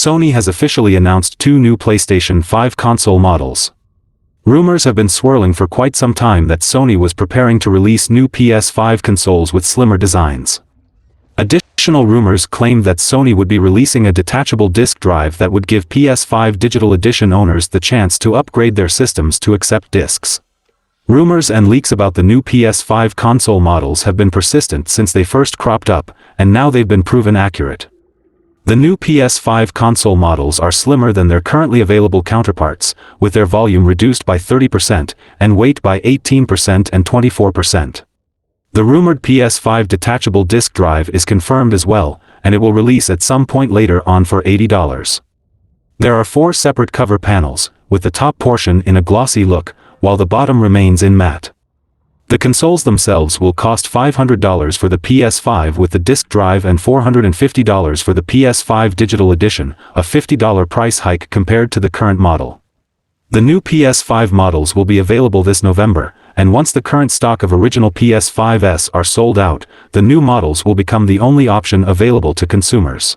Sony has officially announced 2 new PlayStation 5 console models. Rumors have been swirling for quite some time that Sony was preparing to release new PS5 consoles with slimmer designs. Additional rumors claimed that Sony would be releasing a detachable disc drive that would give PS5 Digital Edition owners the chance to upgrade their systems to accept discs. Rumors and leaks about the new PS5 console models have been persistent since they first cropped up, and now they've been proven accurate. The new PS5 console models are slimmer than their currently available counterparts, with their volume reduced by 30% and weight by 18% and 24%. The rumored PS5 detachable disc drive is confirmed as well, and it will release at some point later on for $80. There are 4 separate cover panels, with the top portion in a glossy look, while the bottom remains in matte. The consoles themselves will cost $500 for the PS5 with the disc drive and $450 for the PS5 Digital Edition, a $50 price hike compared to the current model. The new PS5 models will be available this November, and once the current stock of original PS5s are sold out, the new models will become the only option available to consumers.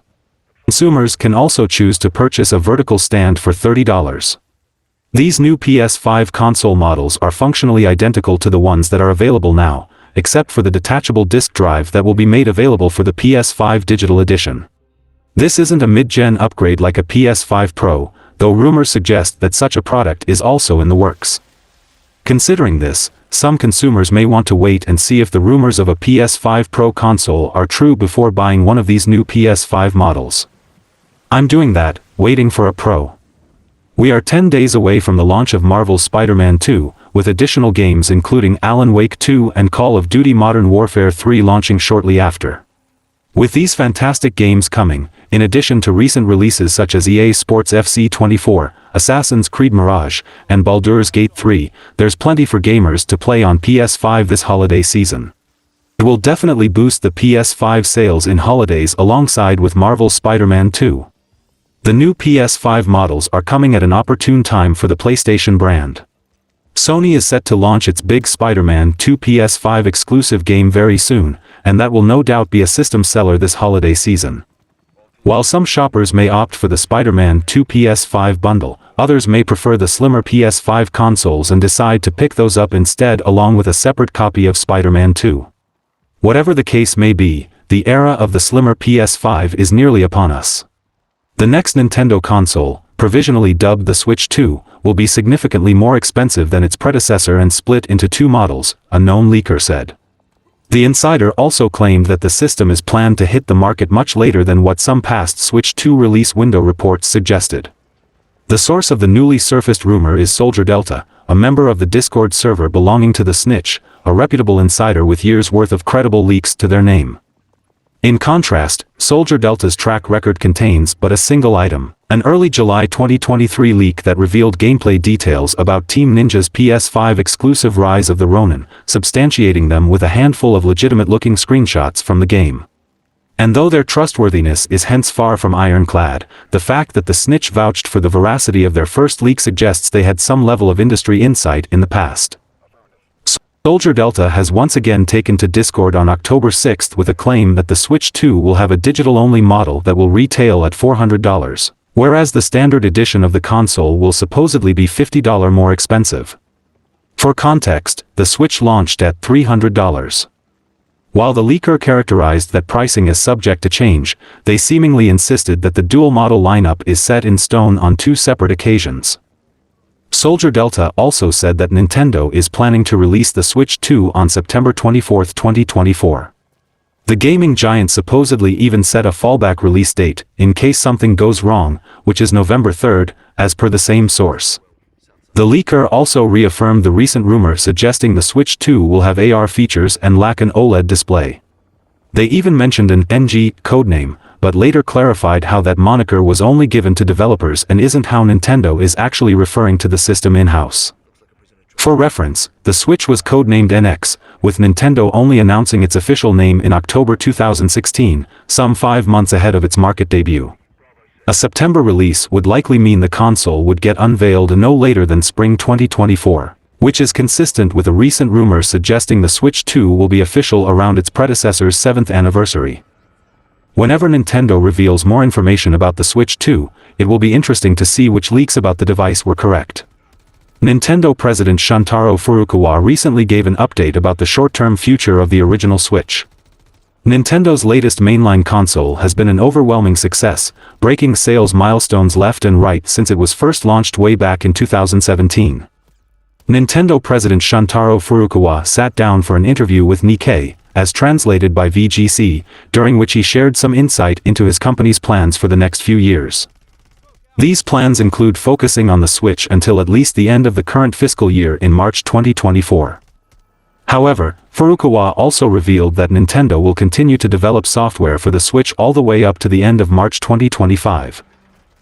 Consumers can also choose to purchase a vertical stand for $30. These new PS5 console models are functionally identical to the ones that are available now, except for the detachable disc drive that will be made available for the PS5 Digital Edition. This isn't a mid-gen upgrade like a PS5 Pro, though rumors suggest that such a product is also in the works. Considering this, some consumers may want to wait and see if the rumors of a PS5 Pro console are true before buying one of these new PS5 models. I'm doing that, waiting for a Pro. We are 10 days away from the launch of Marvel's Spider-Man 2, with additional games including Alan Wake 2 and Call of Duty Modern Warfare 3 launching shortly after. With these fantastic games coming, in addition to recent releases such as EA Sports FC 24, Assassin's Creed Mirage, and Baldur's Gate 3, there's plenty for gamers to play on PS5 this holiday season. It will definitely boost the PS5 sales in holidays alongside with Marvel's Spider-Man 2. The new PS5 models are coming at an opportune time for the PlayStation brand. Sony is set to launch its big Spider-Man 2 PS5 exclusive game very soon, and that will no doubt be a system seller this holiday season. While some shoppers may opt for the Spider-Man 2 PS5 bundle, others may prefer the slimmer PS5 consoles and decide to pick those up instead along with a separate copy of Spider-Man 2. Whatever the case may be, the era of the slimmer PS5 is nearly upon us. The next Nintendo console, provisionally dubbed the Switch 2, will be significantly more expensive than its predecessor and split into 2 models, a known leaker said. The insider also claimed that the system is planned to hit the market much later than what some past Switch 2 release window reports suggested. The source of the newly surfaced rumor is Soldier Delta, a member of the Discord server belonging to the Snitch, a reputable insider with years' worth of credible leaks to their name. In contrast, Soldier Delta's track record contains but a single item, an early July 2023 leak that revealed gameplay details about Team Ninja's PS5 exclusive Rise of the Ronin, substantiating them with a handful of legitimate-looking screenshots from the game. And though their trustworthiness is hence far from ironclad, the fact that the Snitch vouched for the veracity of their first leak suggests they had some level of industry insight in the past. Soldier Delta has once again taken to Discord on October 6 with a claim that the Switch 2 will have a digital-only model that will retail at $400, whereas the standard edition of the console will supposedly be $50 more expensive. For context, the Switch launched at $300. While the leaker characterized that pricing is subject to change, they seemingly insisted that the dual-model lineup is set in stone on 2 separate occasions. Soldier Delta also said that Nintendo is planning to release the Switch 2 on September 24, 2024. The gaming giant supposedly even set a fallback release date, in case something goes wrong, which is November 3, as per the same source. The leaker also reaffirmed the recent rumor suggesting the Switch 2 will have AR features and lack an OLED display. They even mentioned an NG codename, but later clarified how that moniker was only given to developers and isn't how Nintendo is actually referring to the system in-house. For reference, the Switch was codenamed NX, with Nintendo only announcing its official name in October 2016, some 5 months ahead of its market debut. A September release would likely mean the console would get unveiled no later than spring 2024, which is consistent with a recent rumor suggesting the Switch 2 will be official around its predecessor's 7th anniversary. Whenever Nintendo reveals more information about the Switch 2, it will be interesting to see which leaks about the device were correct. Nintendo President Shuntaro Furukawa recently gave an update about the short-term future of the original Switch. Nintendo's latest mainline console has been an overwhelming success, breaking sales milestones left and right since it was first launched way back in 2017. Nintendo President Shuntaro Furukawa sat down for an interview with Nikkei, as translated by VGC, during which he shared some insight into his company's plans for the next few years. These plans include focusing on the Switch until at least the end of the current fiscal year in March 2024. However, Furukawa also revealed that Nintendo will continue to develop software for the Switch all the way up to the end of March 2025.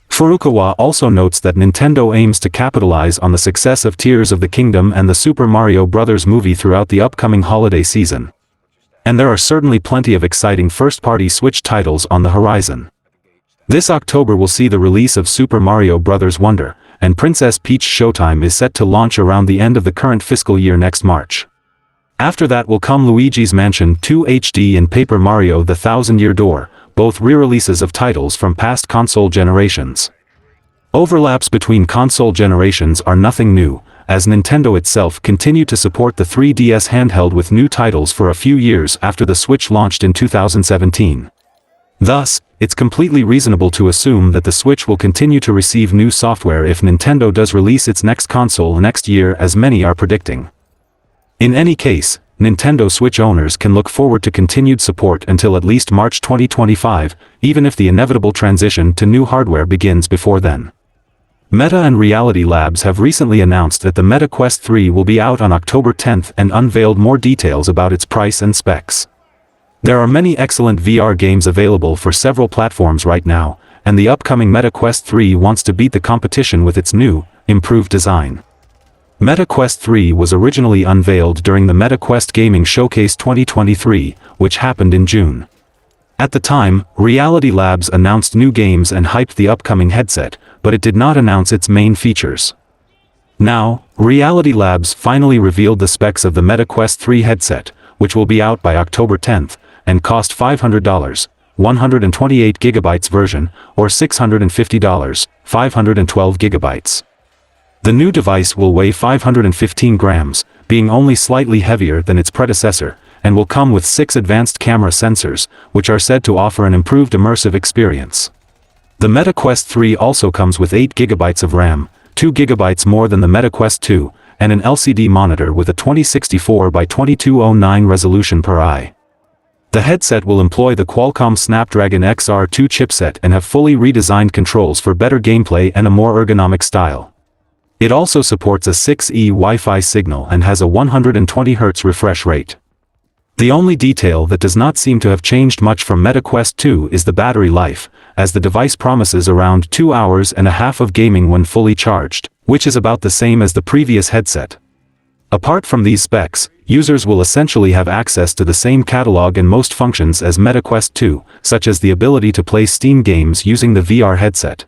Furukawa also notes that Nintendo aims to capitalize on the success of Tears of the Kingdom and the Super Mario Bros. Movie throughout the upcoming holiday season. And there are certainly plenty of exciting first-party Switch titles on the horizon. This October will see the release of Super Mario Bros. Wonder, and Princess Peach Showtime is set to launch around the end of the current fiscal year next March. After that will come Luigi's Mansion 2 HD and Paper Mario: The Thousand-Year Door, both re-releases of titles from past console generations. Overlaps between console generations are nothing new, as Nintendo itself continued to support the 3DS handheld with new titles for a few years after the Switch launched in 2017. Thus, it's completely reasonable to assume that the Switch will continue to receive new software if Nintendo does release its next console next year, as many are predicting. In any case, Nintendo Switch owners can look forward to continued support until at least March 2025, even if the inevitable transition to new hardware begins before then. Meta and Reality Labs have recently announced that the Meta Quest 3 will be out on October 10th and unveiled more details about its price and specs. There are many excellent VR games available for several platforms right now, and the upcoming Meta Quest 3 wants to beat the competition with its new, improved design. Meta Quest 3 was originally unveiled during the Meta Quest Gaming Showcase 2023, which happened in June. At the time, Reality Labs announced new games and hyped the upcoming headset, but it did not announce its main features. Now, Reality Labs finally revealed the specs of the Meta Quest 3 headset, which will be out by October 10th, and cost $500, 128GB version, or $650, 512GB. The new device will weigh 515 grams, being only slightly heavier than its predecessor, and will come with 6 advanced camera sensors, which are said to offer an improved immersive experience. The Meta Quest 3 also comes with 8GB of RAM, 2GB more than the Meta Quest 2, and an LCD monitor with a 2064 by 2209 resolution per eye. The headset will employ the Qualcomm Snapdragon XR2 chipset and have fully redesigned controls for better gameplay and a more ergonomic style. It also supports a 6E Wi-Fi signal and has a 120Hz refresh rate. The only detail that does not seem to have changed much from Meta Quest 2 is the battery life, as the device promises around 2 hours and a half of gaming when fully charged, which is about the same as the previous headset. Apart from these specs, users will essentially have access to the same catalog and most functions as Meta Quest 2, such as the ability to play Steam games using the VR headset.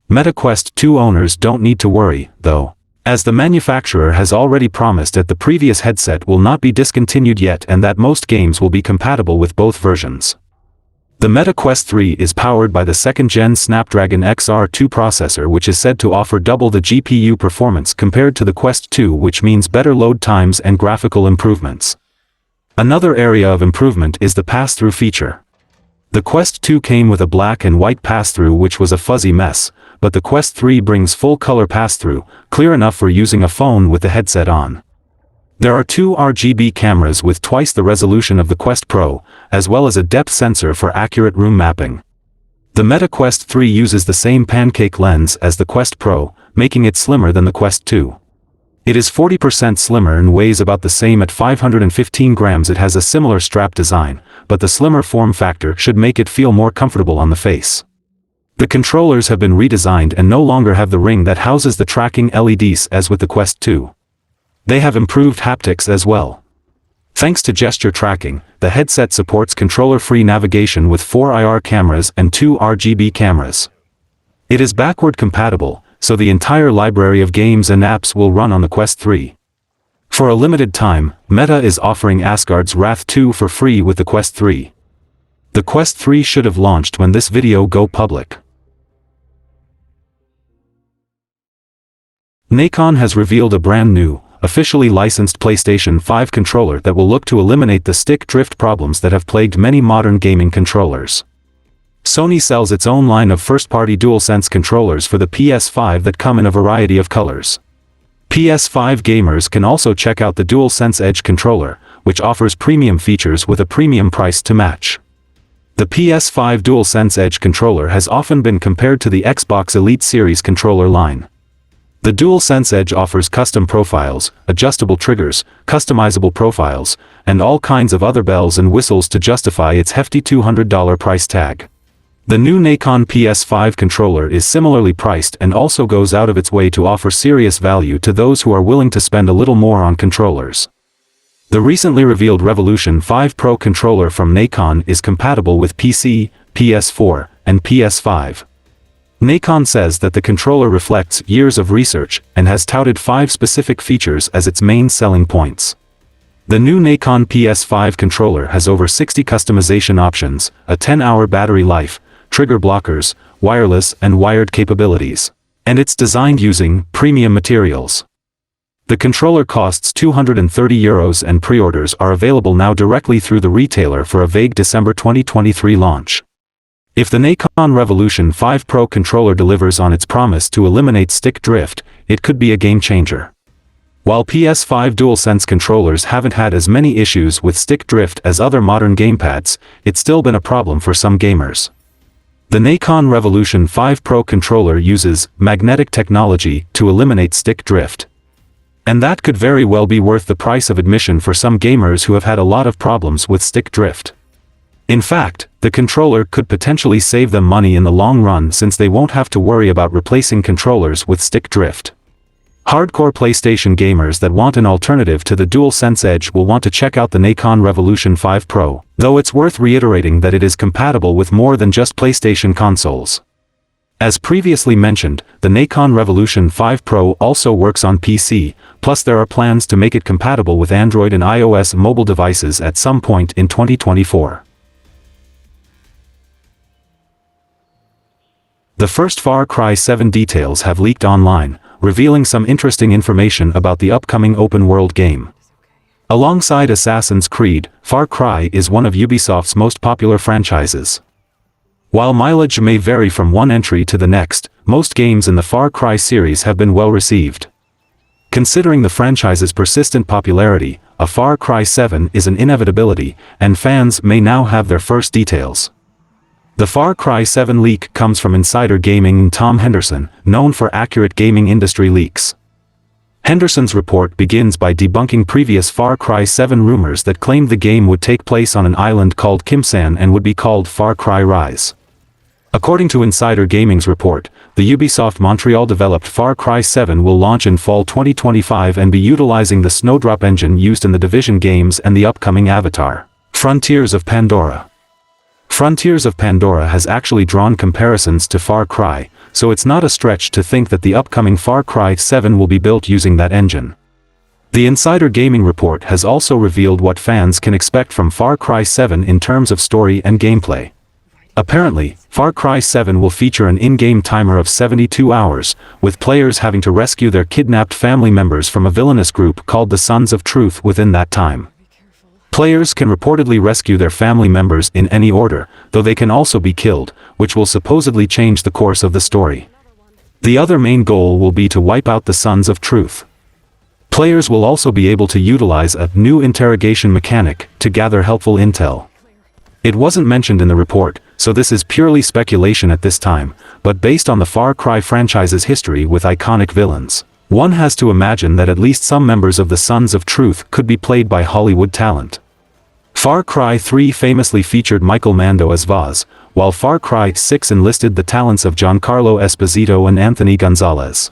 Meta Quest 2 owners don't need to worry, though, as the manufacturer has already promised that the previous headset will not be discontinued yet and that most games will be compatible with both versions. The Meta Quest 3 is powered by the second-gen Snapdragon XR2 processor, which is said to offer double the GPU performance compared to the Quest 2, which means better load times and graphical improvements. Another area of improvement is the pass-through feature. The Quest 2 came with a black and white pass-through which was a fuzzy mess, but the Quest 3 brings full-color pass-through, clear enough for using a phone with the headset on. There are 2 RGB cameras with twice the resolution of the Quest Pro, as well as a depth sensor for accurate room mapping. The Meta Quest 3 uses the same pancake lens as the Quest Pro, making it slimmer than the Quest 2. It is 40% slimmer and weighs about the same at 515 grams. It has a similar strap design, but the slimmer form factor should make it feel more comfortable on the face. The controllers have been redesigned and no longer have the ring that houses the tracking LEDs as with the Quest 2. They have improved haptics as well. Thanks to gesture tracking, the headset supports controller-free navigation with 4 IR cameras and 2 RGB cameras. It is backward compatible, so the entire library of games and apps will run on the Quest 3. For a limited time, Meta is offering Asgard's Wrath 2 for free with the Quest 3. The Quest 3 should have launched when this video go public. Nacon has revealed a brand new, officially licensed PlayStation 5 controller that will look to eliminate the stick drift problems that have plagued many modern gaming controllers. Sony sells its own line of first-party DualSense controllers for the PS5 that come in a variety of colors. PS5 gamers can also check out the DualSense Edge controller, which offers premium features with a premium price to match. The PS5 DualSense Edge controller has often been compared to the Xbox Elite Series controller line. The DualSense Edge offers custom profiles, adjustable triggers, customizable profiles, and all kinds of other bells and whistles to justify its hefty $200 price tag. The new Nacon PS5 controller is similarly priced and also goes out of its way to offer serious value to those who are willing to spend a little more on controllers. The recently revealed Revolution 5 Pro controller from Nacon is compatible with PC, PS4, and PS5. Nacon says that the controller reflects years of research and has touted 5 specific features as its main selling points. The new Nacon PS5 controller has over 60 customization options, a 10-hour battery life, trigger blockers, wireless and wired capabilities, and it's designed using premium materials. The controller costs €230 and pre-orders are available now directly through the retailer for a vague December 2023 launch. If the Nacon Revolution 5 Pro controller delivers on its promise to eliminate stick drift, it could be a game changer. While PS5 DualSense controllers haven't had as many issues with stick drift as other modern gamepads, it's still been a problem for some gamers. The Nacon Revolution 5 Pro controller uses magnetic technology to eliminate stick drift. And that could very well be worth the price of admission for some gamers who have had a lot of problems with stick drift. In fact, the controller could potentially save them money in the long run since they won't have to worry about replacing controllers with stick drift. Hardcore PlayStation gamers that want an alternative to the DualSense Edge will want to check out the Nacon Revolution 5 Pro, though it's worth reiterating that it is compatible with more than just PlayStation consoles. As previously mentioned, the Nacon Revolution 5 Pro also works on PC, plus there are plans to make it compatible with Android and iOS mobile devices at some point in 2024. The first Far Cry 7 details have leaked online, revealing some interesting information about the upcoming open-world game. Alongside Assassin's Creed, Far Cry is one of Ubisoft's most popular franchises. While mileage may vary from one entry to the next, most games in the Far Cry series have been well received. Considering the franchise's persistent popularity, a Far Cry 7 is an inevitability, and fans may now have their first details. The Far Cry 7 leak comes from Insider Gaming and Tom Henderson, known for accurate gaming industry leaks. Henderson's report begins by debunking previous Far Cry 7 rumors that claimed the game would take place on an island called Kimsan and would be called Far Cry Rise. According to Insider Gaming's report, the Ubisoft Montreal-developed Far Cry 7 will launch in fall 2025 and be utilizing the Snowdrop engine used in the Division games and the upcoming Avatar: Frontiers of Pandora. Frontiers of Pandora has actually drawn comparisons to Far Cry, so it's not a stretch to think that the upcoming Far Cry 7 will be built using that engine. The Insider Gaming report has also revealed what fans can expect from Far Cry 7 in terms of story and gameplay. Apparently, Far Cry 7 will feature an in-game timer of 72 hours, with players having to rescue their kidnapped family members from a villainous group called the Sons of Truth within that time. Players can reportedly rescue their family members in any order, though they can also be killed, which will supposedly change the course of the story. The other main goal will be to wipe out the Sons of Truth. Players will also be able to utilize a new interrogation mechanic to gather helpful intel. It wasn't mentioned in the report, so this is purely speculation at this time, but based on the Far Cry franchise's history with iconic villains, one has to imagine that at least some members of the Sons of Truth could be played by Hollywood talent. Far Cry 3 famously featured Michael Mando as Vaz, while Far Cry 6 enlisted the talents of Giancarlo Esposito and Anthony Gonzalez.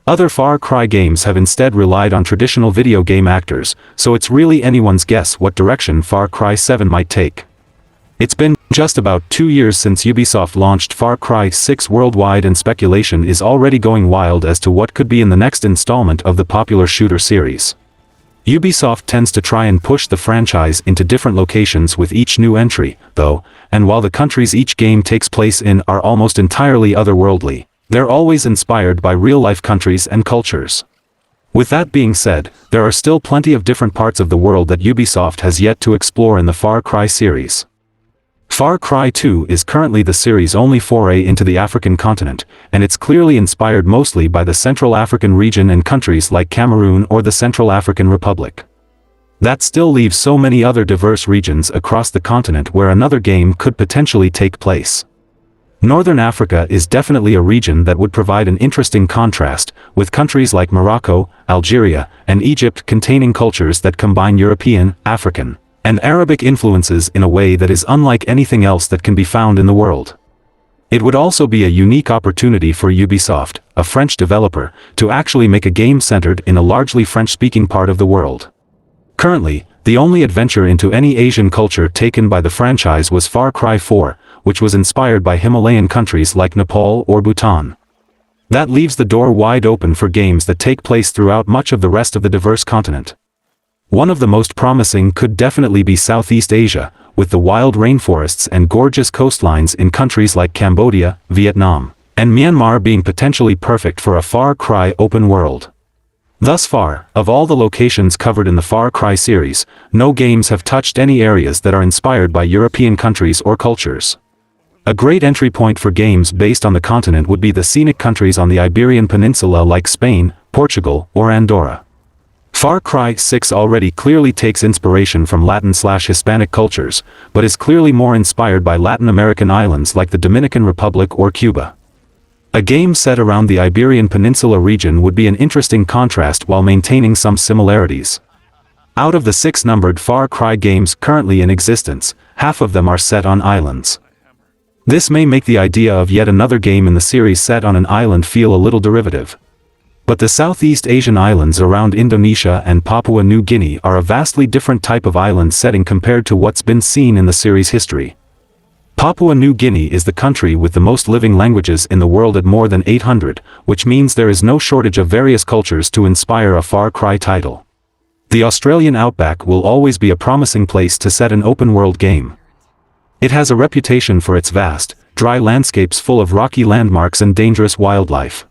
Other Far Cry games have instead relied on traditional video game actors, so it's really anyone's guess what direction Far Cry 7 might take. It's been just about 2 years since Ubisoft launched Far Cry 6 worldwide, and speculation is already going wild as to what could be in the next installment of the popular shooter series. Ubisoft tends to try and push the franchise into different locations with each new entry, though, and while the countries each game takes place in are almost entirely otherworldly, they're always inspired by real-life countries and cultures. With that being said, there are still plenty of different parts of the world that Ubisoft has yet to explore in the Far Cry series. Far Cry 2 is currently the series' only foray into the African continent, and it's clearly inspired mostly by the Central African region and countries like Cameroon or the Central African Republic. That still leaves so many other diverse regions across the continent where another game could potentially take place. Northern Africa is definitely a region that would provide an interesting contrast, with countries like Morocco, Algeria, and Egypt containing cultures that combine European, African, and Arabic influences in a way that is unlike anything else that can be found in the world. It would also be a unique opportunity for Ubisoft, a French developer, to actually make a game centered in a largely French-speaking part of the world. Currently, the only adventure into any Asian culture taken by the franchise was Far Cry 4, which was inspired by Himalayan countries like Nepal or Bhutan. That leaves the door wide open for games that take place throughout much of the rest of the diverse continent. One of the most promising could definitely be Southeast Asia, with the wild rainforests and gorgeous coastlines in countries like Cambodia, Vietnam, and Myanmar being potentially perfect for a Far Cry open world. Thus far, of all the locations covered in the Far Cry series, no games have touched any areas that are inspired by European countries or cultures. A great entry point for games based on the continent would be the scenic countries on the Iberian Peninsula like Spain, Portugal, or Andorra. Far Cry 6 already clearly takes inspiration from Latin/Hispanic cultures, but is clearly more inspired by Latin American islands like the Dominican Republic or Cuba. A game set around the Iberian Peninsula region would be an interesting contrast while maintaining some similarities. Out of the 6 numbered Far Cry games currently in existence, half of them are set on islands. This may make the idea of yet another game in the series set on an island feel a little derivative. But the Southeast Asian islands around Indonesia and Papua New Guinea are a vastly different type of island setting compared to what's been seen in the series' history. Papua New Guinea is the country with the most living languages in the world at more than 800, which means there is no shortage of various cultures to inspire a Far Cry title. The Australian outback will always be a promising place to set an open-world game. It has a reputation for its vast, dry landscapes full of rocky landmarks and dangerous wildlife.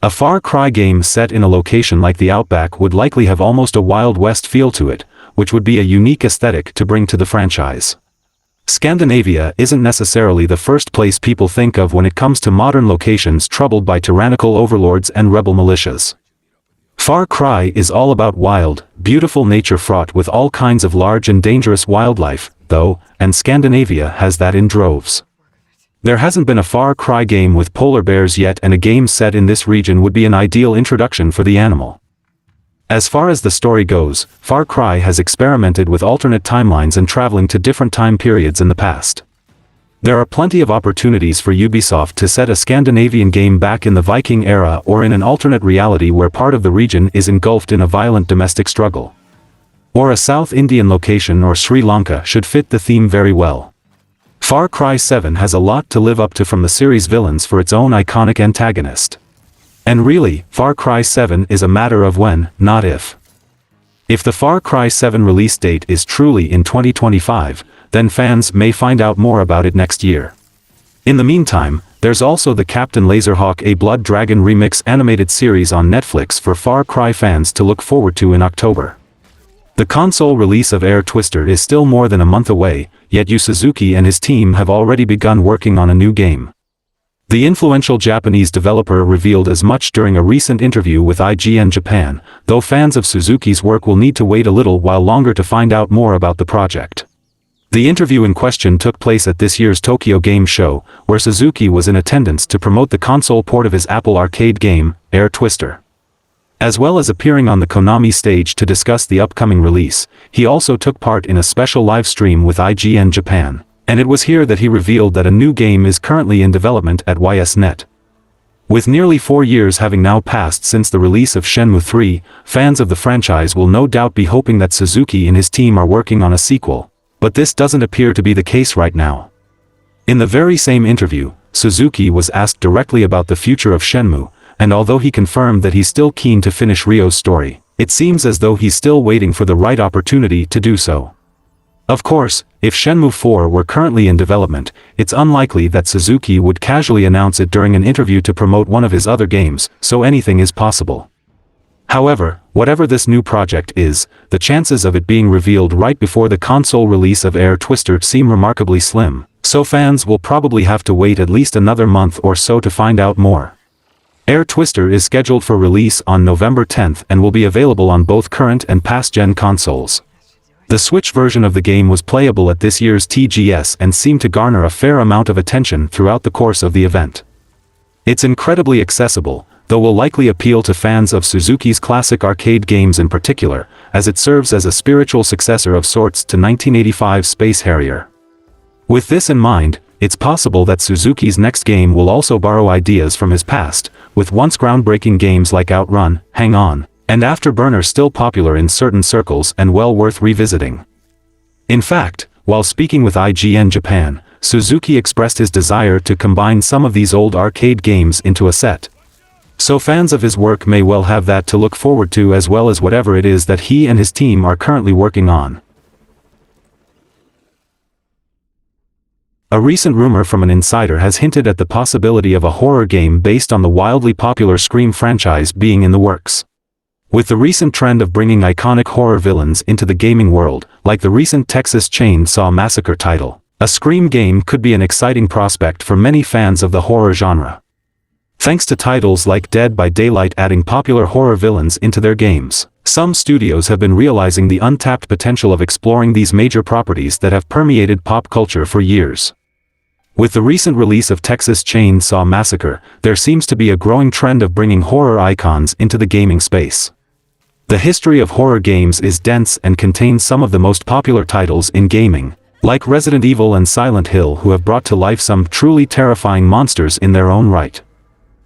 A Far Cry game set in a location like the Outback would likely have almost a Wild West feel to it, which would be a unique aesthetic to bring to the franchise. Scandinavia isn't necessarily the first place people think of when it comes to modern locations troubled by tyrannical overlords and rebel militias. Far Cry is all about wild, beautiful nature fraught with all kinds of large and dangerous wildlife, though, and Scandinavia has that in droves. There hasn't been a Far Cry game with polar bears yet, and a game set in this region would be an ideal introduction for the animal. As far as the story goes, Far Cry has experimented with alternate timelines and traveling to different time periods in the past. There are plenty of opportunities for Ubisoft to set a Scandinavian game back in the Viking era or in an alternate reality where part of the region is engulfed in a violent domestic struggle. Or a South Indian location or Sri Lanka should fit the theme very well. Far Cry 7 has a lot to live up to from the series' villains for its own iconic antagonist. And really, Far Cry 7 is a matter of when, not if. If the Far Cry 7 release date is truly in 2025, then fans may find out more about it next year. In the meantime, there's also the Captain Laserhawk A Blood Dragon Remix animated series on Netflix for Far Cry fans to look forward to in October. The console release of Air Twister is still more than a month away, yet Yu Suzuki and his team have already begun working on a new game. The influential Japanese developer revealed as much during a recent interview with IGN Japan, though fans of Suzuki's work will need to wait a little while longer to find out more about the project. The interview in question took place at this year's Tokyo Game Show, where Suzuki was in attendance to promote the console port of his Apple Arcade game, Air Twister. As well as appearing on the Konami stage to discuss the upcoming release, he also took part in a special live stream with IGN Japan, and it was here that he revealed that a new game is currently in development at YSNet. With nearly 4 years having now passed since the release of Shenmue 3, fans of the franchise will no doubt be hoping that Suzuki and his team are working on a sequel, but this doesn't appear to be the case right now. In the very same interview, Suzuki was asked directly about the future of Shenmue, and although he confirmed that he's still keen to finish Ryo's story, It seems as though he's still waiting for the right opportunity to do so. Of course, if Shenmue 4 were currently in development, it's unlikely that Suzuki would casually announce it during an interview to promote one of his other games, so anything is possible. However, whatever this new project is, the chances of it being revealed right before the console release of Air Twister seem remarkably slim, so fans will probably have to wait at least another month or so to find out more. Air Twister is scheduled for release on November 10th and will be available on both current and past-gen consoles. The Switch version of the game was playable at this year's TGS and seemed to garner a fair amount of attention throughout the course of the event. It's incredibly accessible, though will likely appeal to fans of Suzuki's classic arcade games in particular, as it serves as a spiritual successor of sorts to 1985's Space Harrier. With this in mind, it's possible that Suzuki's next game will also borrow ideas from his past, with once groundbreaking games like Outrun, Hang On, and Afterburner still popular in certain circles and well worth revisiting. In fact, while speaking with IGN Japan, Suzuki expressed his desire to combine some of these old arcade games into a set. So fans of his work may well have that to look forward to, as well as whatever it is that he and his team are currently working on. A recent rumor from an insider has hinted at the possibility of a horror game based on the wildly popular Scream franchise being in the works. With the recent trend of bringing iconic horror villains into the gaming world, like the recent Texas Chainsaw Massacre title, a Scream game could be an exciting prospect for many fans of the horror genre. Thanks to titles like Dead by Daylight adding popular horror villains into their games, some studios have been realizing the untapped potential of exploring these major properties that have permeated pop culture for years. With the recent release of Texas Chainsaw Massacre, there seems to be a growing trend of bringing horror icons into the gaming space. The history of horror games is dense and contains some of the most popular titles in gaming, like Resident Evil and Silent Hill, who have brought to life some truly terrifying monsters in their own right.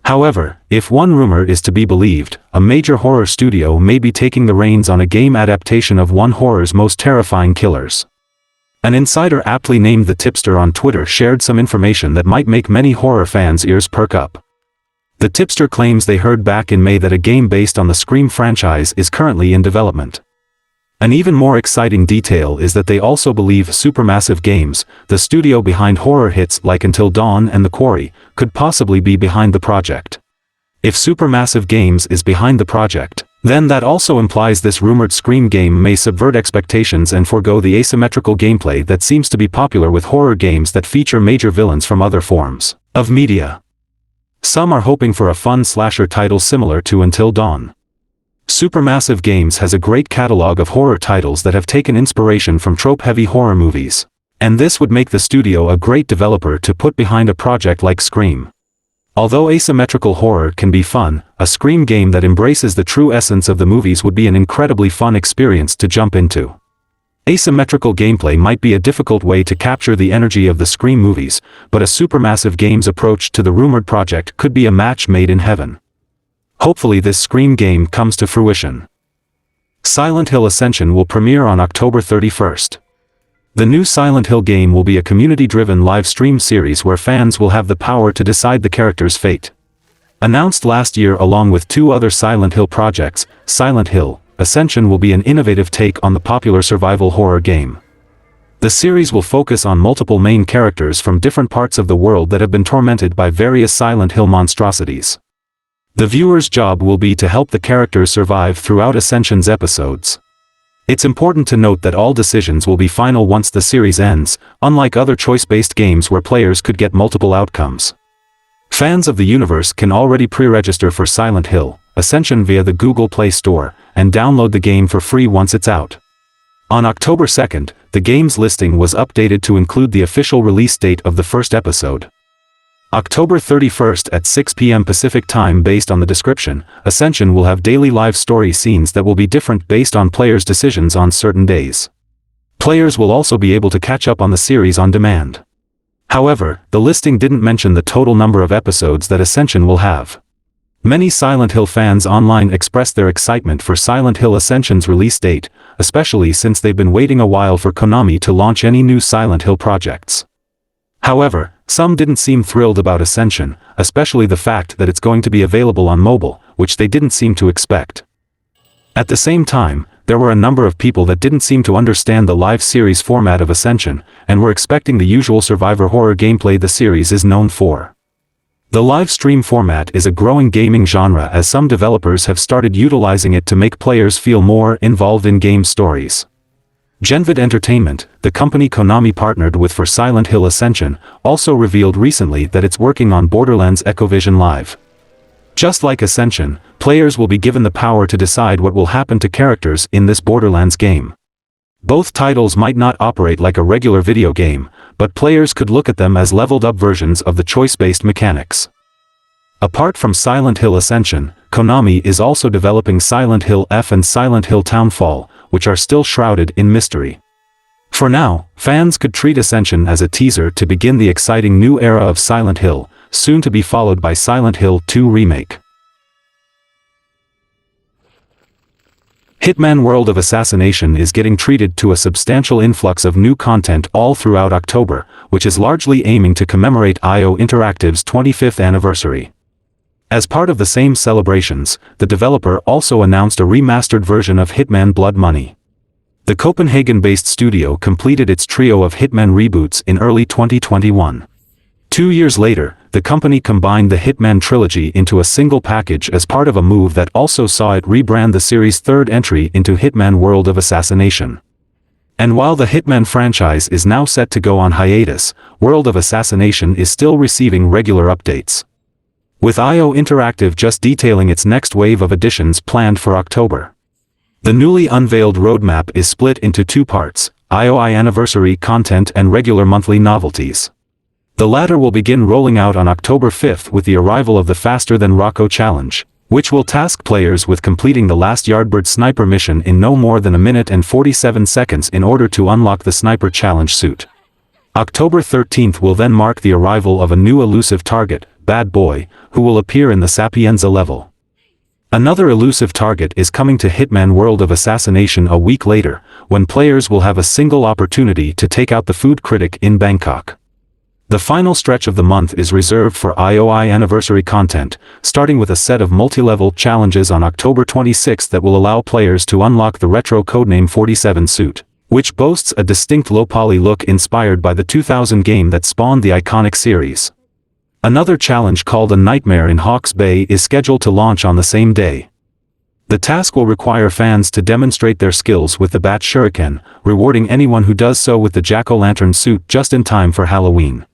However, if one rumor is to be believed, a major horror studio may be taking the reins on a game adaptation of one horror's most terrifying killers. An insider aptly named The Tipster on Twitter shared some information that might make many horror fans' ears perk up. The tipster claims they heard back in May that a game based on the Scream franchise is currently in development. An even more exciting detail is that they also believe Supermassive Games, the studio behind horror hits like Until Dawn and The Quarry, could possibly be behind the project. If Supermassive Games is behind the project, then that also implies this rumored Scream game may subvert expectations and forego the asymmetrical gameplay that seems to be popular with horror games that feature major villains from other forms of media. Some are hoping for a fun slasher title similar to Until Dawn. Supermassive Games has a great catalog of horror titles that have taken inspiration from trope-heavy horror movies, and this would make the studio a great developer to put behind a project like Scream. Although asymmetrical horror can be fun, a Scream game that embraces the true essence of the movies would be an incredibly fun experience to jump into. Asymmetrical gameplay might be a difficult way to capture the energy of the Scream movies, but a Supermassive Games approach to the rumored project could be a match made in heaven. Hopefully this Scream game comes to fruition. Silent Hill Ascension will premiere on October 31st. The new Silent Hill game will be a community-driven live stream series where fans will have the power to decide the character's fate. Announced last year along with two other Silent Hill projects, Silent Hill Ascension will be an innovative take on the popular survival horror game. The series will focus on multiple main characters from different parts of the world that have been tormented by various Silent Hill monstrosities. The viewer's job will be to help the characters survive throughout Ascension's episodes. It's important to note that all decisions will be final once the series ends, unlike other choice-based games where players could get multiple outcomes. Fans of the universe can already pre-register for Silent Hill Ascension via the Google Play Store, and download the game for free once it's out. On October 2nd, the game's listing was updated to include the official release date of the first episode. October 31st at 6 p.m. Pacific Time. Based on the description, Ascension will have daily live story scenes that will be different based on players' decisions on certain days. Players will also be able to catch up on the series on demand. However, the listing didn't mention the total number of episodes that Ascension will have. Many Silent Hill fans online expressed their excitement for Silent Hill Ascension's release date, especially since they've been waiting a while for Konami to launch any new Silent Hill projects. However, some didn't seem thrilled about Ascension, especially the fact that it's going to be available on mobile, which they didn't seem to expect. At the same time, there were a number of people that didn't seem to understand the live series format of Ascension, and were expecting the usual survivor horror gameplay the series is known for. The live stream format is a growing gaming genre as some developers have started utilizing it to make players feel more involved in game stories. Genvid Entertainment, the company Konami partnered with for Silent Hill Ascension, also revealed recently that it's working on Borderlands Echovision Live. Just like Ascension, players will be given the power to decide what will happen to characters in this Borderlands game. Both titles might not operate like a regular video game, but players could look at them as leveled-up versions of the choice-based mechanics. Apart from Silent Hill Ascension, Konami is also developing Silent Hill F and Silent Hill Townfall, which are still shrouded in mystery. For now, fans could treat Ascension as a teaser to begin the exciting new era of Silent Hill, soon to be followed by Silent Hill 2 Remake. Hitman World of Assassination is getting treated to a substantial influx of new content all throughout October, which is largely aiming to commemorate IO Interactive's 25th anniversary. As part of the same celebrations, the developer also announced a remastered version of Hitman Blood Money. The Copenhagen-based studio completed its trio of Hitman reboots in early 2021. 2 years later, the company combined the Hitman trilogy into a single package as part of a move that also saw it rebrand the series' third entry into Hitman World of Assassination. And while the Hitman franchise is now set to go on hiatus, World of Assassination is still receiving regular updates, with IO Interactive just detailing its next wave of additions planned for October. The newly unveiled roadmap is split into 2 parts, IOI Anniversary content and regular monthly novelties. The latter will begin rolling out on October 5th with the arrival of the Faster Than Rocco Challenge, which will task players with completing the last Yardbird Sniper mission in no more than 1 minute and 47 seconds in order to unlock the Sniper Challenge suit. October 13th will then mark the arrival of a new elusive target, Bad Boy, who will appear in the Sapienza level. Another elusive target is coming to Hitman World of Assassination a week later, when players will have a single opportunity to take out the food critic in Bangkok. The final stretch of the month is reserved for IOI Anniversary content, starting with a set of multi-level challenges on October 26 that will allow players to unlock the retro codename 47 suit, which boasts a distinct low-poly look inspired by the 2000 game that spawned the iconic series. Another challenge called A Nightmare in Hawke's Bay is scheduled to launch on the same day. The task will require fans to demonstrate their skills with the Bat Shuriken, rewarding anyone who does so with the Jack-o'-lantern suit just in time for Halloween.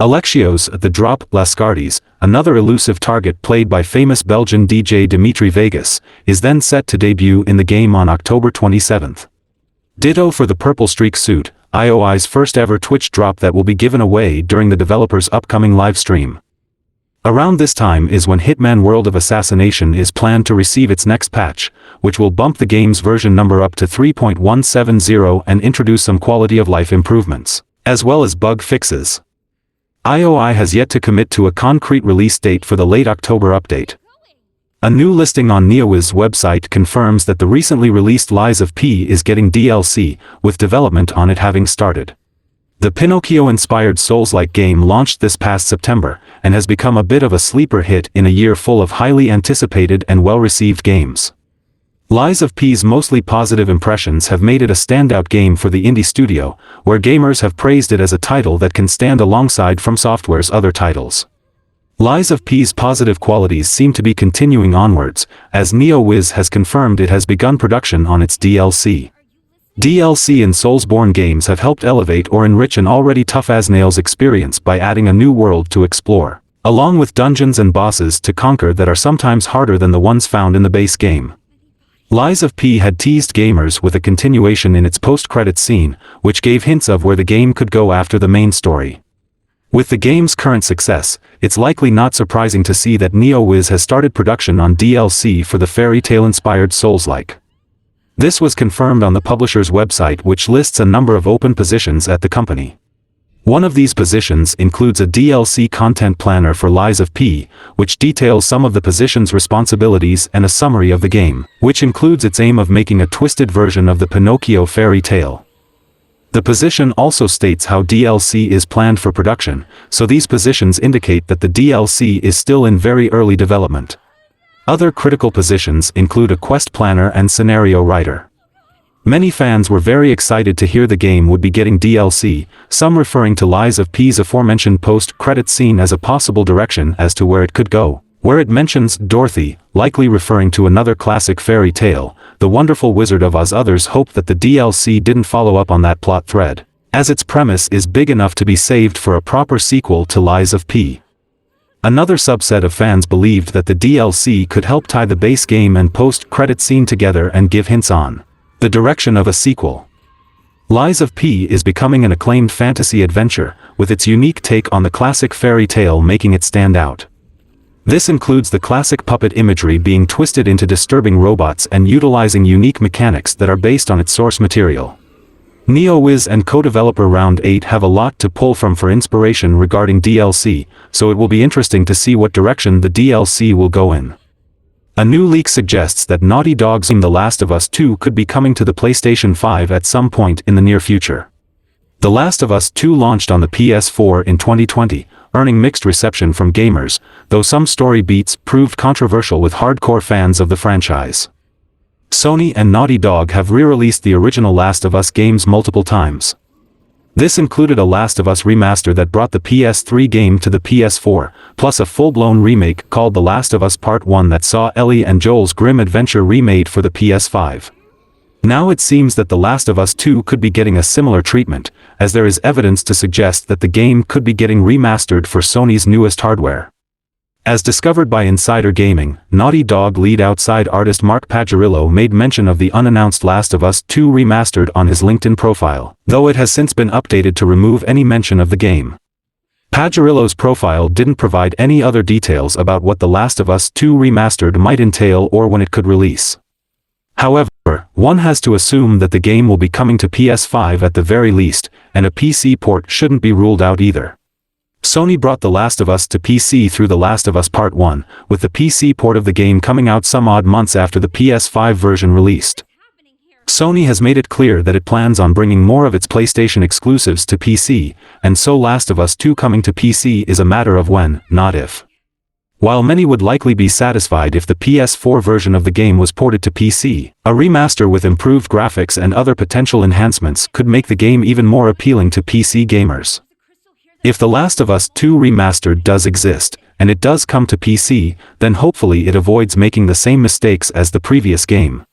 Alexios the Drop Lascardis, another elusive target played by famous Belgian DJ Dimitri Vegas, is then set to debut in the game on October 27th. Ditto for the Purple Streak suit, IOI's first ever Twitch drop that will be given away during the developer's upcoming live stream. Around this time is when Hitman World of Assassination is planned to receive its next patch, which will bump the game's version number up to 3.170 and introduce some quality of life improvements, as well as bug fixes. IOI has yet to commit to a concrete release date for the late October update. A new listing on NeoWiz's website confirms that the recently released Lies of P is getting DLC, with development on it having started. The Pinocchio-inspired Souls-like game launched this past September, and has become a bit of a sleeper hit in a year full of highly anticipated and well-received games. Lies of P's mostly positive impressions have made it a standout game for the indie studio, where gamers have praised it as a title that can stand alongside From Software's other titles. Lies of P's positive qualities seem to be continuing onwards, as NeoWiz has confirmed it has begun production on its DLC. DLC in Soulsborne games have helped elevate or enrich an already tough-as-nails experience by adding a new world to explore, along with dungeons and bosses to conquer that are sometimes harder than the ones found in the base game. Lies of P had teased gamers with a continuation in its post-credits scene, which gave hints of where the game could go after the main story. With the game's current success, it's likely not surprising to see that NeoWiz has started production on DLC for the fairy tale-inspired Souls-like. This was confirmed on the publisher's website, which lists a number of open positions at the company. One of these positions includes a DLC content planner for Lies of P, which details some of the position's responsibilities and a summary of the game, which includes its aim of making a twisted version of the Pinocchio fairy tale. The position also states how DLC is planned for production, so these positions indicate that the DLC is still in very early development. Other critical positions include a quest planner and scenario writer. Many fans were very excited to hear the game would be getting DLC, some referring to Lies of P's aforementioned post-credit scene as a possible direction as to where it could go, where it mentions Dorothy, likely referring to another classic fairy tale, The Wonderful Wizard of Oz. Others hope that the DLC didn't follow up on that plot thread, as its premise is big enough to be saved for a proper sequel to Lies of P. Another subset of fans believed that the DLC could help tie the base game and post-credit scene together and give hints on the direction of a sequel. Lies of P is becoming an acclaimed fantasy adventure, with its unique take on the classic fairy tale making it stand out. This includes the classic puppet imagery being twisted into disturbing robots and utilizing unique mechanics that are based on its source material. NeoWiz and co-developer Round 8 have a lot to pull from for inspiration regarding DLC, so it will be interesting to see what direction the DLC will go in. A new leak suggests that Naughty Dog's The Last of Us 2 could be coming to the PlayStation 5 at some point in the near future. The Last of Us 2 launched on the PS4 in 2020, earning mixed reception from gamers, though some story beats proved controversial with hardcore fans of the franchise. Sony and Naughty Dog have re-released the original Last of Us games multiple times. This included a Last of Us remaster that brought the PS3 game to the PS4, plus a full-blown remake called The Last of Us Part 1 that saw Ellie and Joel's grim adventure remade for the PS5. Now it seems that The Last of Us 2 could be getting a similar treatment, as there is evidence to suggest that the game could be getting remastered for Sony's newest hardware. As discovered by Insider Gaming, Naughty Dog lead outside artist Mark Paggiarillo made mention of the unannounced Last of Us 2 Remastered on his LinkedIn profile, though it has since been updated to remove any mention of the game. Paggiarillo's profile didn't provide any other details about what The Last of Us 2 Remastered might entail or when it could release. However, one has to assume that the game will be coming to PS5 at the very least, and a PC port shouldn't be ruled out either. Sony brought The Last of Us to PC through The Last of Us Part 1, with the PC port of the game coming out some odd months after the PS5 version released. Sony has made it clear that it plans on bringing more of its PlayStation exclusives to PC, and so Last of Us 2 coming to PC is a matter of when, not if. While many would likely be satisfied if the PS4 version of the game was ported to PC, a remaster with improved graphics and other potential enhancements could make the game even more appealing to PC gamers. If The Last of Us 2 Remastered does exist, and it does come to PC, then hopefully it avoids making the same mistakes as the previous game.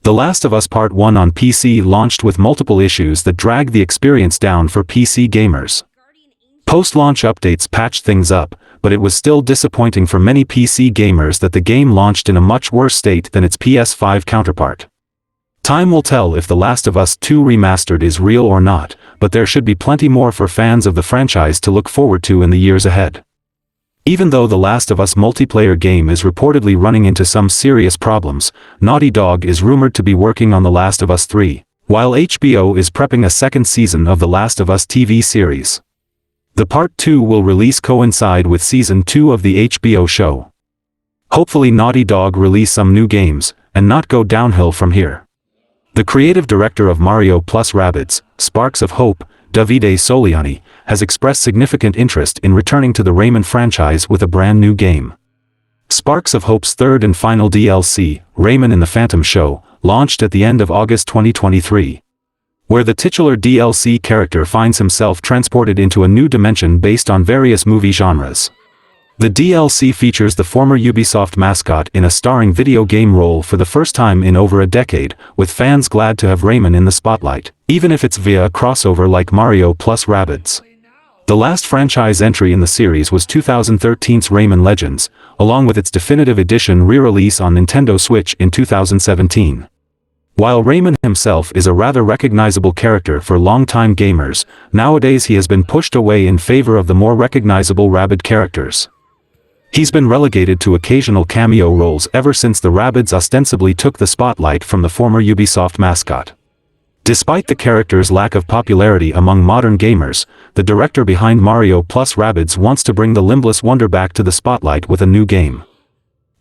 The Last of Us Part 1 on PC launched with multiple issues that dragged the experience down for PC gamers. Post-launch updates patched things up, but it was still disappointing for many PC gamers that the game launched in a much worse state than its PS5 counterpart. Time will tell if The Last of Us 2 Remastered is real or not, but there should be plenty more for fans of the franchise to look forward to in the years ahead. Even though The Last of Us multiplayer game is reportedly running into some serious problems, Naughty Dog is rumored to be working on The Last of Us 3, while HBO is prepping a second season of The Last of Us TV series. The Part 2 will release coincide with Season 2 of the HBO show. Hopefully Naughty Dog release some new games, and not go downhill from here. The creative director of Mario plus Rabbids, Sparks of Hope, Davide Soliani, has expressed significant interest in returning to the Rayman franchise with a brand new game. Sparks of Hope's third and final DLC, Rayman in the Phantom Show, launched at the end of August 2023. Where the titular DLC character finds himself transported into a new dimension based on various movie genres. The DLC features the former Ubisoft mascot in a starring video game role for the first time in over a decade, with fans glad to have Rayman in the spotlight, even if it's via a crossover like Mario plus Rabbids. The last franchise entry in the series was 2013's Rayman Legends, along with its definitive edition re-release on Nintendo Switch in 2017. While Rayman himself is a rather recognizable character for longtime gamers, nowadays he has been pushed away in favor of the more recognizable Rabbid characters. He's been relegated to occasional cameo roles ever since the Rabbids ostensibly took the spotlight from the former Ubisoft mascot. Despite the character's lack of popularity among modern gamers, the director behind Mario plus Rabbids wants to bring the limbless wonder back to the spotlight with a new game.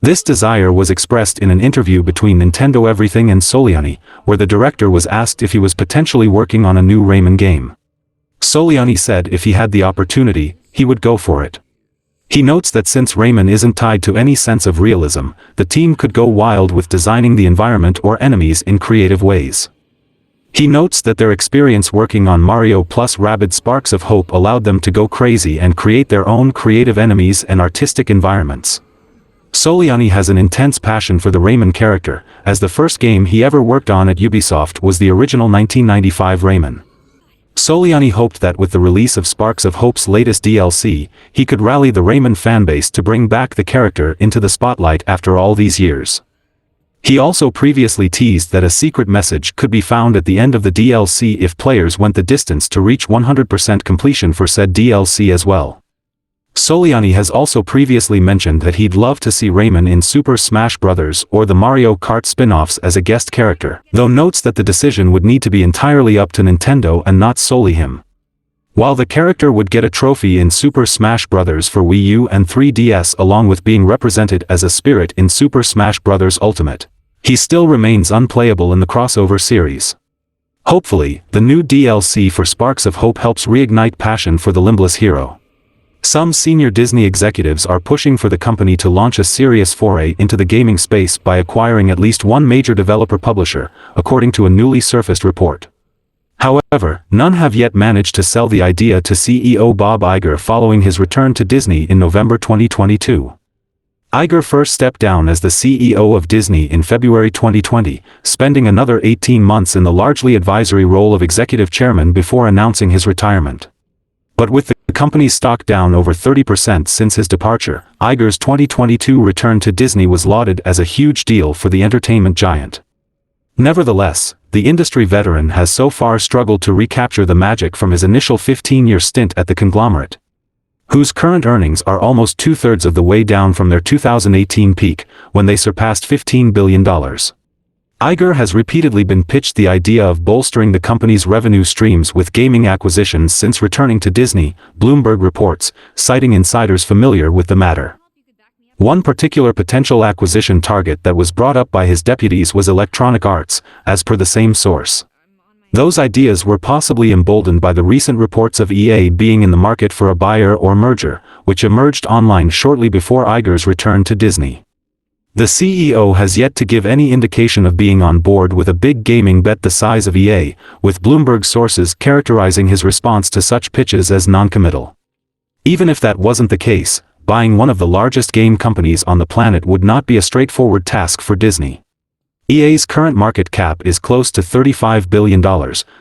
This desire was expressed in an interview between Nintendo Everything and Soliani, where the director was asked if he was potentially working on a new Rayman game. Soliani said if he had the opportunity, he would go for it. He notes that since Rayman isn't tied to any sense of realism, the team could go wild with designing the environment or enemies in creative ways. He notes that their experience working on Mario plus Rabbids Sparks of Hope allowed them to go crazy and create their own creative enemies and artistic environments. Soliani has an intense passion for the Rayman character, as the first game he ever worked on at Ubisoft was the original 1995 Rayman. Soliani hoped that with the release of Sparks of Hope's latest DLC, he could rally the Rayman fanbase to bring back the character into the spotlight after all these years. He also previously teased that a secret message could be found at the end of the DLC if players went the distance to reach 100% completion for said DLC as well. Soliani has also previously mentioned that he'd love to see Rayman in Super Smash Bros. Or the Mario Kart spin-offs as a guest character, though notes that the decision would need to be entirely up to Nintendo and not solely him. While the character would get a trophy in Super Smash Bros. For Wii U and 3DS along with being represented as a spirit in Super Smash Bros. Ultimate, he still remains unplayable in the crossover series. Hopefully, the new DLC for Sparks of Hope helps reignite passion for the limbless hero. Some senior Disney executives are pushing for the company to launch a serious foray into the gaming space by acquiring at least one major developer-publisher, according to a newly surfaced report. However, none have yet managed to sell the idea to CEO Bob Iger following his return to Disney in November 2022. Iger first stepped down as the CEO of Disney in February 2020, spending another 18 months in the largely advisory role of executive chairman before announcing his retirement. But with the company's stock down over 30% since his departure, Iger's 2022 return to Disney was lauded as a huge deal for the entertainment giant. Nevertheless, the industry veteran has so far struggled to recapture the magic from his initial 15-year stint at the conglomerate, whose current earnings are almost two-thirds of the way down from their 2018 peak, when they surpassed $15 billion. Iger has repeatedly been pitched the idea of bolstering the company's revenue streams with gaming acquisitions since returning to Disney, Bloomberg reports, citing insiders familiar with the matter. One particular potential acquisition target that was brought up by his deputies was Electronic Arts, as per the same source. Those ideas were possibly emboldened by the recent reports of EA being in the market for a buyer or merger, which emerged online shortly before Iger's return to Disney. The CEO has yet to give any indication of being on board with a big gaming bet the size of EA, with Bloomberg sources characterizing his response to such pitches as non-committal. Even if that wasn't the case, buying one of the largest game companies on the planet would not be a straightforward task for Disney. EA's current market cap is close to $35 billion,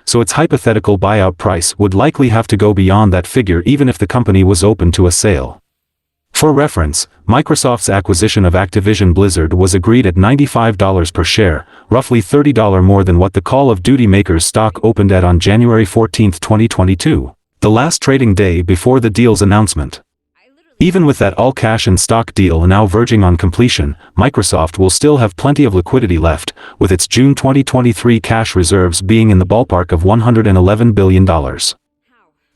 so its hypothetical buyout price would likely have to go beyond that figure even if the company was open to a sale. For reference, Microsoft's acquisition of Activision Blizzard was agreed at $95 per share, roughly $30 more than what the Call of Duty makers' stock opened at on January 14, 2022, the last trading day before the deal's announcement. Even with that all-cash and stock deal now verging on completion, Microsoft will still have plenty of liquidity left, with its June 2023 cash reserves being in the ballpark of $111 billion.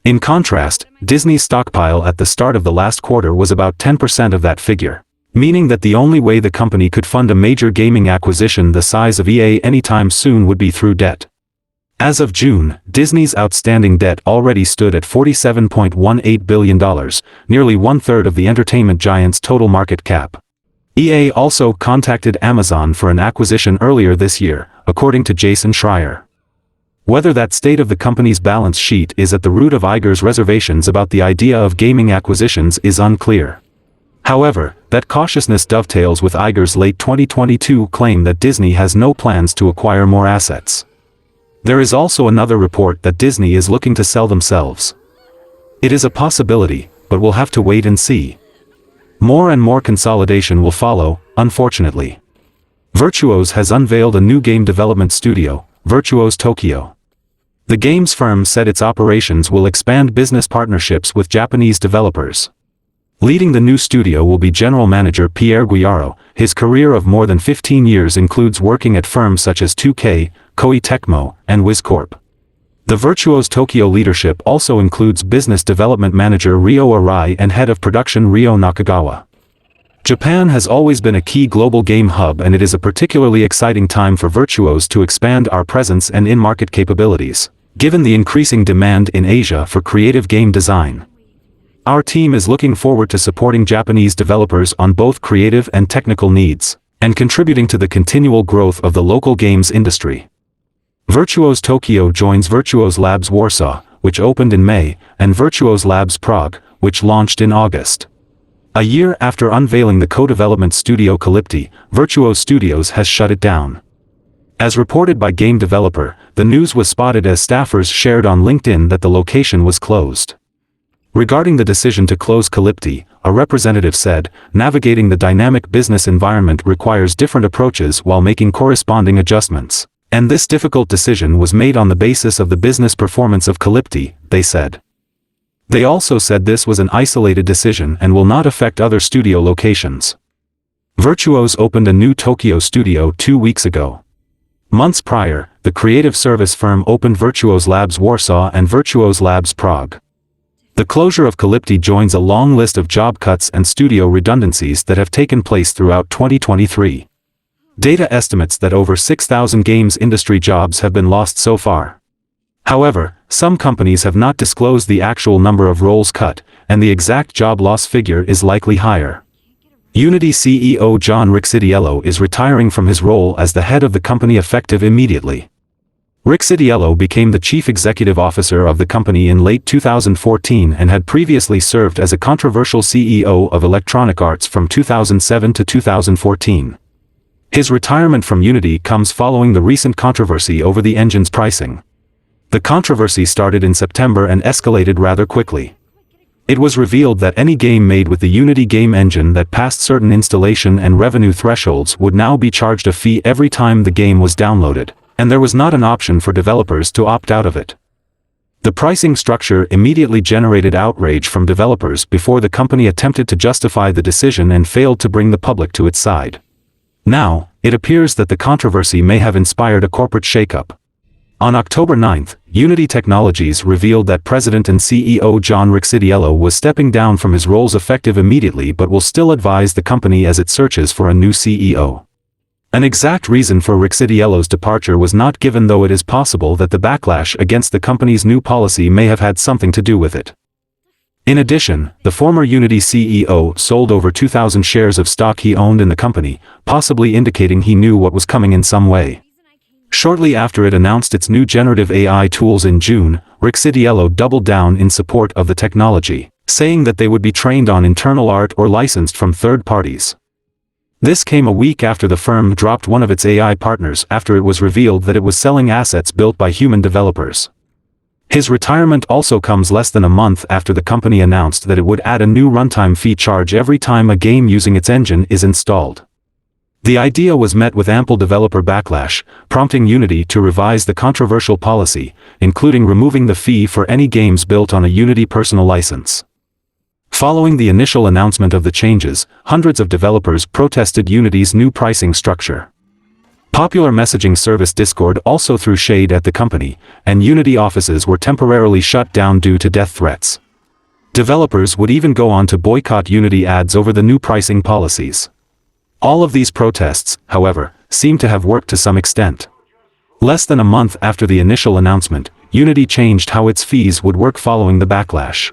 In contrast, Disney's stockpile at the start of the last quarter was about 10% of that figure, meaning that the only way the company could fund a major gaming acquisition the size of EA anytime soon would be through debt. As of June, Disney's outstanding debt already stood at $47.18 billion, nearly one-third of the entertainment giant's total market cap. EA also contacted Amazon for an acquisition earlier this year, according to Jason Schreier. Whether that state of the company's balance sheet is at the root of Iger's reservations about the idea of gaming acquisitions is unclear. However, that cautiousness dovetails with Iger's late 2022 claim that Disney has no plans to acquire more assets. There is also another report that Disney is looking to sell themselves. It is a possibility, but we'll have to wait and see. More and more consolidation will follow, unfortunately. Virtuos has unveiled a new game development studio, Virtuos Tokyo. The games firm said its operations will expand business partnerships with Japanese developers. Leading the new studio will be general manager Pierre Guiaro. His career of more than 15 years includes working at firms such as 2K, Koei Tecmo, and WizCorp. The Virtuos Tokyo leadership also includes business development manager Ryo Arai and head of production Ryo Nakagawa. Japan has always been a key global game hub, and it is a particularly exciting time for Virtuos to expand our presence and in-market capabilities, given the increasing demand in Asia for creative game design. Our team is looking forward to supporting Japanese developers on both creative and technical needs, and contributing to the continual growth of the local games industry. Virtuos Tokyo joins Virtuos Labs Warsaw, which opened in May, and Virtuos Labs Prague, which launched in August. A year after unveiling the co-development studio Calypti, Virtuos Studios has shut it down. As reported by game developer, the news was spotted as staffers shared on LinkedIn that the location was closed. Regarding the decision to close Calypti, a representative said, navigating the dynamic business environment requires different approaches while making corresponding adjustments, and this difficult decision was made on the basis of the business performance of Calypti, they said. They also said this was an isolated decision and will not affect other studio locations. Virtuos opened a new Tokyo studio 2 weeks ago. Months prior, the creative service firm opened Virtuos Labs Warsaw and Virtuos Labs Prague. The closure of Calypti joins a long list of job cuts and studio redundancies that have taken place throughout 2023. Data estimates that over 6,000 games industry jobs have been lost so far. However, some companies have not disclosed the actual number of roles cut, and the exact job loss figure is likely higher. Unity CEO John Riccitiello is retiring from his role as the head of the company effective immediately. Riccitiello became the chief executive officer of the company in late 2014 and had previously served as a controversial CEO of Electronic Arts from 2007 to 2014. His retirement from Unity comes following the recent controversy over the engine's pricing. The controversy started in September and escalated rather quickly. It was revealed that any game made with the Unity game engine that passed certain installation and revenue thresholds would now be charged a fee every time the game was downloaded, and there was not an option for developers to opt out of it. The pricing structure immediately generated outrage from developers before the company attempted to justify the decision and failed to bring the public to its side. Now, it appears that the controversy may have inspired a corporate shakeup. On October 9, Unity Technologies revealed that President and CEO John Riccitiello was stepping down from his roles effective immediately but will still advise the company as it searches for a new CEO. An exact reason for Riccitiello's departure was not given, though it is possible that the backlash against the company's new policy may have had something to do with it. In addition, the former Unity CEO sold over 2,000 shares of stock he owned in the company, possibly indicating he knew what was coming in some way. Shortly after it announced its new generative AI tools in June, Riccitiello doubled down in support of the technology, saying that they would be trained on internal art or licensed from third parties. This came a week after the firm dropped one of its AI partners after it was revealed that it was selling assets built by human developers. His retirement also comes less than a month after the company announced that it would add a new runtime fee charge every time a game using its engine is installed. The idea was met with ample developer backlash, prompting Unity to revise the controversial policy, including removing the fee for any games built on a Unity personal license. Following the initial announcement of the changes, hundreds of developers protested Unity's new pricing structure. Popular messaging service Discord also threw shade at the company, and Unity offices were temporarily shut down due to death threats. Developers would even go on to boycott Unity ads over the new pricing policies. All of these protests, however, seem to have worked to some extent. Less than a month after the initial announcement, Unity changed how its fees would work following the backlash.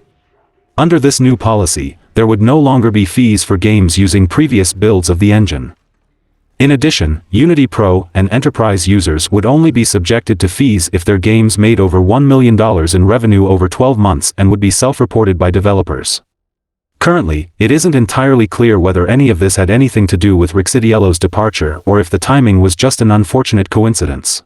Under this new policy, there would no longer be fees for games using previous builds of the engine. In addition, Unity Pro and Enterprise users would only be subjected to fees if their games made over $1 million in revenue over 12 months and would be self-reported by developers. Currently, it isn't entirely clear whether any of this had anything to do with Riccitiello's departure or if the timing was just an unfortunate coincidence.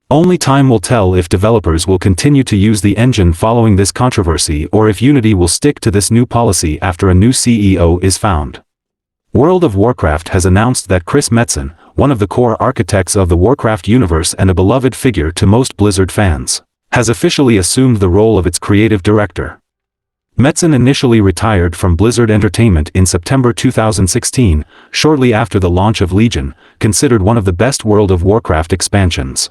Only time will tell if developers will continue to use the engine following this controversy or if Unity will stick to this new policy after a new CEO is found. World of Warcraft has announced that Chris Metzen, one of the core architects of the Warcraft universe and a beloved figure to most Blizzard fans, has officially assumed the role of its creative director. Metzen initially retired from Blizzard Entertainment in September 2016, shortly after the launch of Legion, considered one of the best World of Warcraft expansions.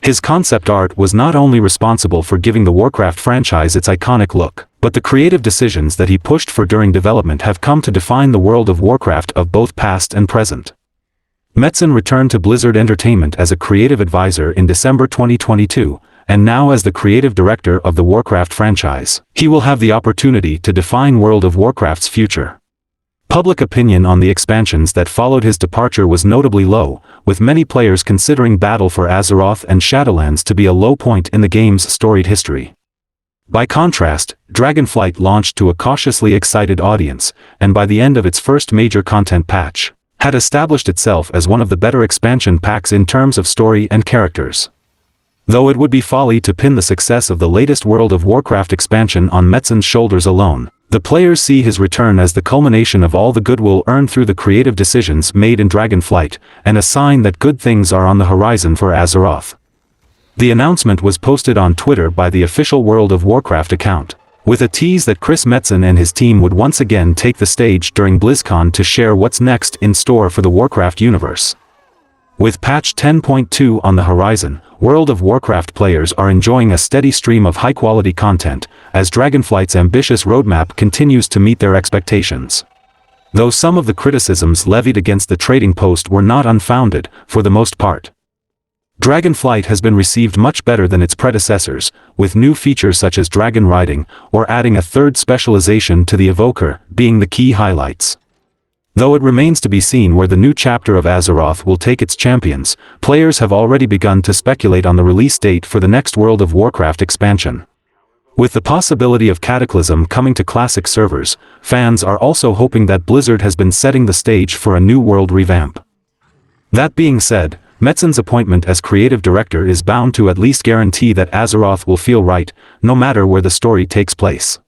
His concept art was not only responsible for giving the Warcraft franchise its iconic look, but the creative decisions that he pushed for during development have come to define the World of Warcraft of both past and present. Metzen returned to Blizzard Entertainment as a creative advisor in December 2022, and now as the creative director of the Warcraft franchise, he will have the opportunity to define World of Warcraft's future. Public opinion on the expansions that followed his departure was notably low, with many players considering Battle for Azeroth and Shadowlands to be a low point in the game's storied history. By contrast, Dragonflight launched to a cautiously excited audience, and by the end of its first major content patch, had established itself as one of the better expansion packs in terms of story and characters. Though it would be folly to pin the success of the latest World of Warcraft expansion on Metzen's shoulders alone, the players see his return as the culmination of all the goodwill earned through the creative decisions made in Dragonflight, and a sign that good things are on the horizon for Azeroth. The announcement was posted on Twitter by the official World of Warcraft account, with a tease that Chris Metzen and his team would once again take the stage during BlizzCon to share what's next in store for the Warcraft universe. With patch 10.2 on the horizon, World of Warcraft players are enjoying a steady stream of high-quality content, as Dragonflight's ambitious roadmap continues to meet their expectations. Though some of the criticisms levied against the trading post were not unfounded, for the most part. Dragonflight has been received much better than its predecessors, with new features such as dragon riding, or adding a third specialization to the Evoker, being the key highlights. Though it remains to be seen where the new chapter of Azeroth will take its champions, players have already begun to speculate on the release date for the next World of Warcraft expansion. With the possibility of Cataclysm coming to classic servers, fans are also hoping that Blizzard has been setting the stage for a new world revamp. That being said, Metzen's appointment as creative director is bound to at least guarantee that Azeroth will feel right, no matter where the story takes place.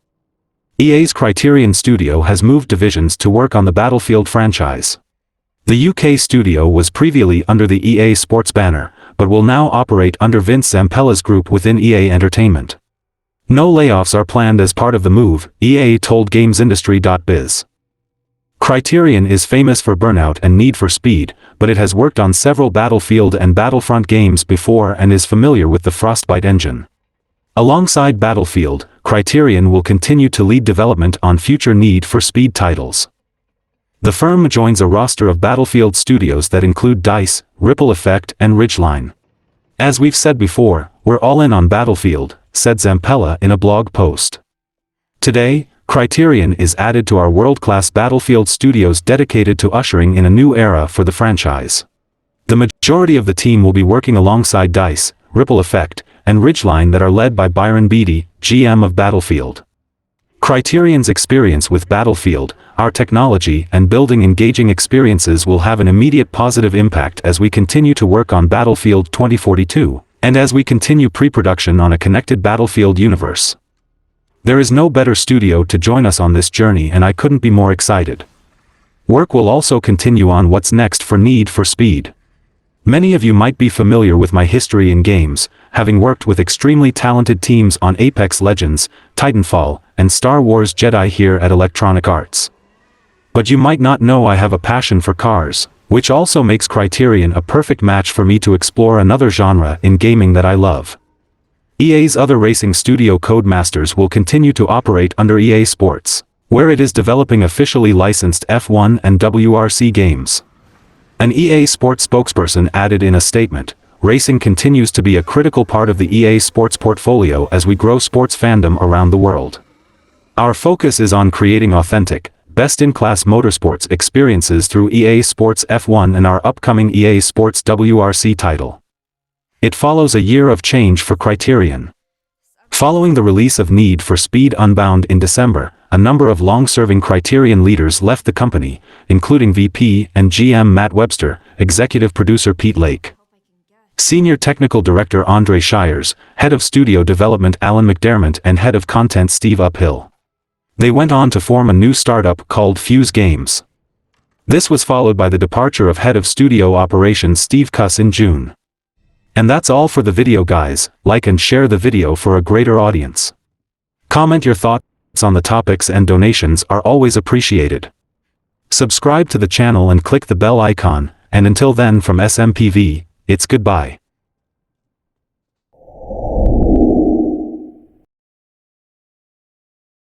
EA's Criterion studio has moved divisions to work on the Battlefield franchise. The UK studio was previously under the EA Sports banner, but will now operate under Vince Zampella's group within EA Entertainment. No layoffs are planned as part of the move, EA told GamesIndustry.biz. Criterion is famous for burnout and need for speed, but it has worked on several Battlefield and Battlefront games before and is familiar with the Frostbite engine. Alongside Battlefield, Criterion will continue to lead development on future Need for Speed titles. The firm joins a roster of Battlefield studios that include DICE, Ripple Effect, and Ridgeline. As we've said before, we're all in on Battlefield, said Zampella in a blog post. Today, Criterion is added to our world-class Battlefield studios dedicated to ushering in a new era for the franchise. The majority of the team will be working alongside DICE, Ripple Effect, and Ridgeline that are led by Byron Beatty, GM of Battlefield. Criterion's experience with Battlefield, our technology, and building engaging experiences will have an immediate positive impact as we continue to work on Battlefield 2042, and as we continue pre-production on a connected Battlefield universe. There is no better studio to join us on this journey, and I couldn't be more excited. Work will also continue on what's next for Need for Speed. Many of you might be familiar with my history in games, having worked with extremely talented teams on Apex Legends, Titanfall, and Star Wars Jedi here at Electronic Arts. But you might not know I have a passion for cars, which also makes Criterion a perfect match for me to explore another genre in gaming that I love. EA's other racing studio Codemasters will continue to operate under EA Sports, where it is developing officially licensed F1 and WRC games. An EA Sports spokesperson added in a statement, "Racing continues to be a critical part of the EA Sports portfolio as we grow sports fandom around the world. Our focus is on creating authentic, best-in-class motorsports experiences through EA Sports F1 and our upcoming EA Sports WRC title." It follows a year of change for Criterion. Following the release of Need for Speed Unbound in December, a number of long-serving Criterion leaders left the company, including VP and GM Matt Webster, executive producer Pete Lake, senior technical director Andre Shires, head of studio development Alan McDermott, and head of content Steve Uphill. They went on to form a new startup called Fuse Games. This was followed by the departure of head of studio operations Steve Cuss in June. And that's all for the video, guys. Like and share the video for a greater audience. Comment your thoughts on the topics, and donations are always appreciated. Subscribe to the channel and click the bell icon, and until then, from SMPV, it's goodbye.